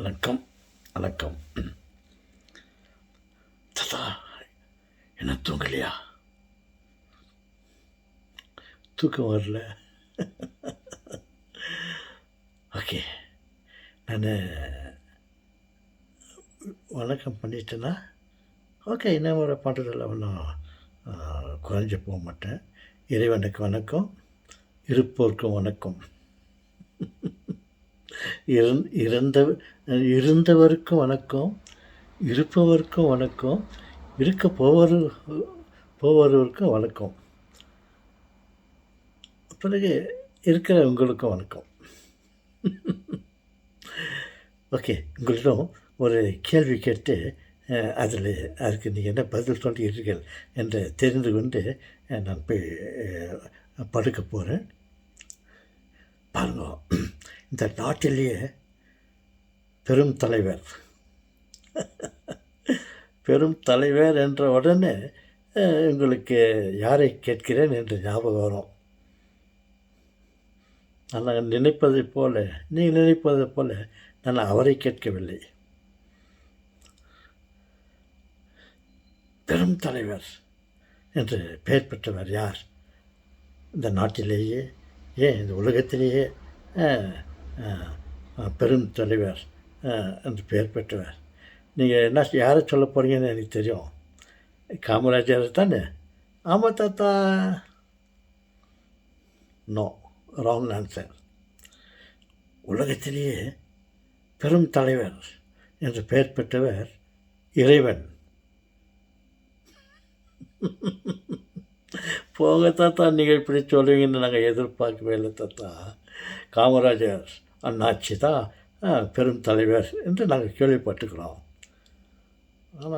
வணக்கம் வணக்கம். தாத்தா, என்ன தூங்கலையா? தூக்கம் வரல. ஓகே, நான் வணக்கம் பண்ணிட்டேன்னா ஓகே, என்ன ஒரு பண்ணுறதில்ல, ஒன்றும் குறைஞ்சி போக மாட்டேன். இறைவனுக்கு வணக்கம், இருப்போருக்கும் வணக்கம். இருந்தவருக்கும் வணக்கம், இருப்பவருக்கும் வணக்கம், இருக்க போவருக்கும் வணக்கம், பிறகு இருக்கிற உங்களுக்கும் வணக்கம். ஓகே, உங்களிடம் ஒரு கேள்வி கேட்டு அதுக்கு நீங்கள் என்ன பதில் சொல்கிறீர்கள் என்று தெரிந்து கொண்டு நான் போய் படுக்க போகிறேன். பாருங்க, இந்த நாட்டிலேயே பெரும் தலைவர் என்ற உடனே உங்களுக்கு யாரை கேட்கிறேன் என்று ஞாபகம் வரும். நான் நினைப்பதைப் போல, நீங்கள் நினைப்பதைப் போல நான் அவரை கேட்கவில்லை. பெரும் தலைவர் என்று பெயர் பெற்றவர் யார்? இந்த நாட்டிலேயே, ஏன் இந்த உலகத்திலேயே பெரும் தலைவர் என்று பெயர் பெற்றவர். நீங்கள் என்ன யாரை சொல்ல போகிறீங்கன்னு எனக்கு தெரியும். காமராஜர் தானே? ஆமாம் தாத்தா. No, wrong answer. உலகத்திலேயே பெரும் தலைவர் என்று பெயர் பெற்றவர் இறைவன். போங்க தாத்தா, நீங்கள் இப்படி சொல்லுவீங்கன்னு நாங்கள் எதிர்பார்க்கவே இல்லை தாத்தா. காமராஜர் அண்ணாச்சி தான் பெரும் தலைவர் என்று நாங்கள் கேள்விப்பட்டுக்கிறோம். ஆனால்